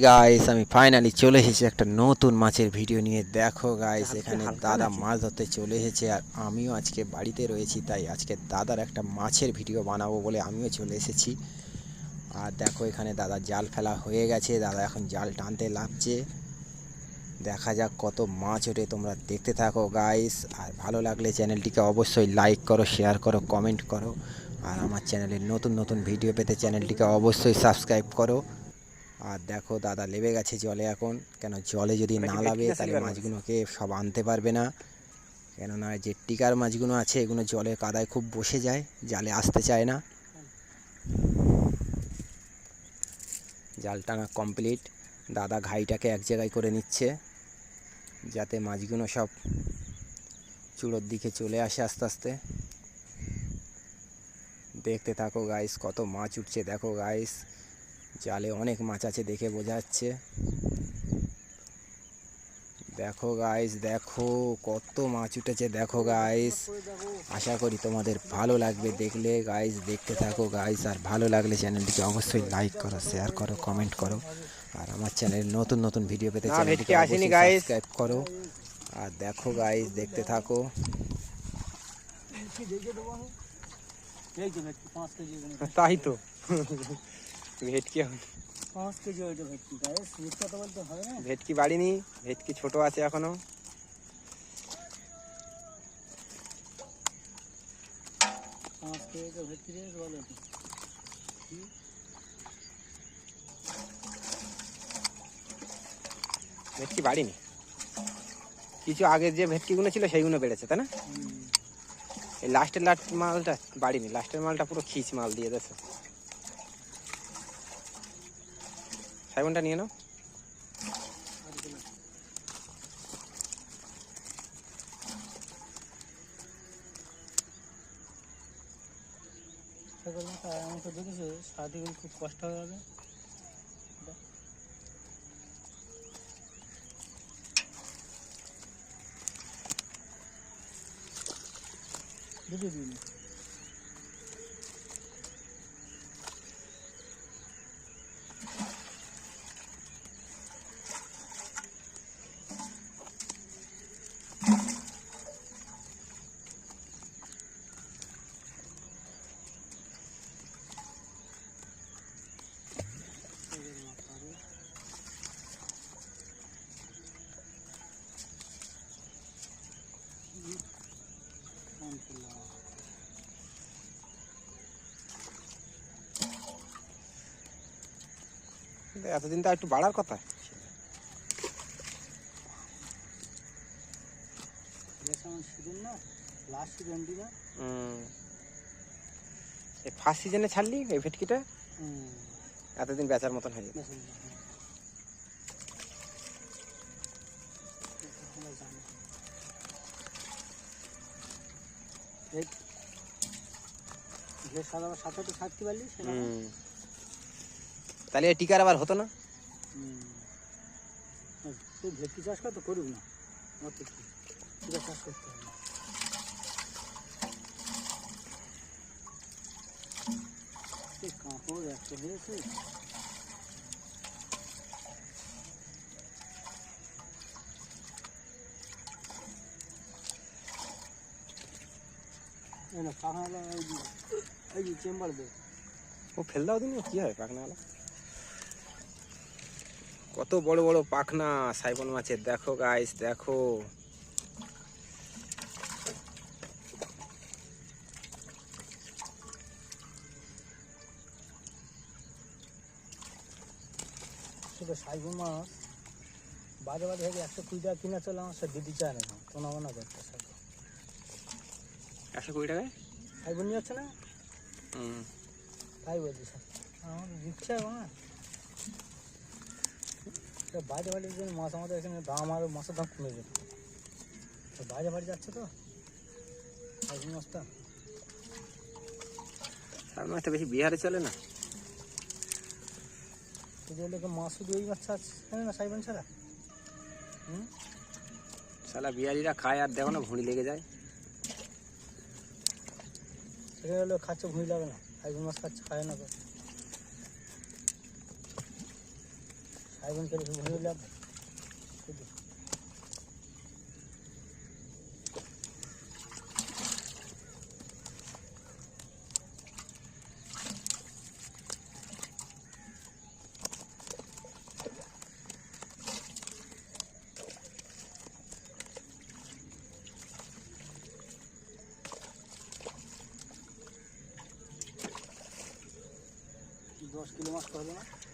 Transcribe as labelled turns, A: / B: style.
A: Guys আমি finally চলে এসেছি একটা নতুন মাছের ভিডিও নিয়ে। দেখো গাইস এখানে দাদা মাছ ধরতে চলে এসেছে আর আমিও আজকে বাড়িতে রয়েছি, তাই আজকে দাদার একটা মাছের ভিডিও বানাবো বলে আমিও চলে এসেছি। আর দেখো এখানে দাদা জাল ফেলা হয়ে গেছে, দাদা এখন জাল টানতে লাগছে। দেখা যাক কত মাছ ওঠে, তোমরা দেখতে থাকো গাইস। আর ভালো লাগলে চ্যানেলটিকে অবশ্যই লাইক করো, শেয়ার করো, কমেন্ট করো। আর আমার চ্যানেলের নতুন নতুন ভিডিও পেতে চ্যানেলটিকে অবশ্যই সাবস্ক্রাইব করো। আর দেখো দাদা লেবে গেছে জলে এখন, কেন জলে যদি না নাবে তাহলে মাছগুলোকে সব আনতে পারবে না। কেননা যে টিকার মাছগুলো আছে এগুলো জলে কাদায় খুব বসে যায়, জালে আসতে চায় না। জাল টানা কমপ্লিট, দাদা ঘাইটাকে এক জায়গায় করে নিচ্ছে যাতে মাছগুলো সব চূড়োর দিকে চলে আসে আস্তে আস্তে। দেখতে থাকো গাইস কত মাছ উঠছে। দেখো গাইস জালে অনেক মাছ আছে দেখে বোঝা যাচ্ছে। দেখো গাইস দেখো কত মাছ উঠেছে। দেখো গাইস আশা করি তোমাদের ভালো লাগবে দেখলে। গাইস দেখতে থাকো গাইস, আর ভালো লাগলে চ্যানেলটিকে অবশ্যই লাইক করো, শেয়ার করো, কমেন্ট করো। আর আমার চ্যানেলে নতুন নতুন ভিডিও পেতে চ্যানেলটিকে অবশ্যই সাবস্ক্রাইব করো। আর দেখো গাইস দেখতে থাকো।
B: তাই তো ভেটকি ভেটকি বাড়িনি, ভেটকি ছোট আছে এখনো। ভেটকি বাড়িনি, কিছু আগের যে ভেটকিগুলো ছিল সেইগুলো বেড়েছে, তাই না? এই লাস্টের মালটা বাড়িনি, লাস্টের মালটা পুরো খিচ মাল দিয়ে দিয়েছে। সাইবনটা নিয়ে নাও।
C: আমাকে দেখেছে সারাদিন খুব কষ্ট হয়ে যাবে। দুটো দিন
B: এতদিন তো একটু বাড়ার কথা। ফার্স্ট সিজনে ছাড়লি এই ভেটকিটা, এতদিন বেচার মতন হয়ে যাবে।
C: সাথে তো ছাড়তে পারলি,
B: তাহলে টিকার আবার হতো না।
C: তুই ভেটকি চাষ কর তো করুক না, আমার তো টিকা চাষ করতে হবে না। কাপড় একটা হয়েছে। এই যে চেম্বার দে,
B: ও ফেল দাও দিন, কি হয় পাখনাওয়ালা। কত বড় বড় পাখনা সাইবন মাছের। দেখো গাইস দেখো,
C: শুধু সাইবন মাছ বাজে বাজে হয়ে 120 টাকা কিনে চলে, আমার সে দিদি চায় না, কোনো মনে করতে
B: 120 টাকায়
C: সাইবন নিয়ে যাচ্ছে না। তাই বলছি স্যার, আমার দিচ্ছে না বাইরে বাড়ির জন্য মাছ। আমাদের এখানে দাম, আর মাছের দাম কমে যেত, বাইরে বাড়ি যাচ্ছে তো সাইবন মাছটা।
B: সাইবন মাছটা বেশি বিহারে চলে না।
C: মাছ শুধু ওই মাছ আছে না সাইবন ছাড়া।
B: শালা বিহারিরা খায় আর দেখো না ভুঁড়ি লেগে যায়।
C: সেখানে হলে খাচ্ছে ভুঁড়ি লাগে না, সাইবন মাছ খাচ্ছে, খায় না। ভাই বোন করে ভরে লাভ দশ কিলো মাছ হবে না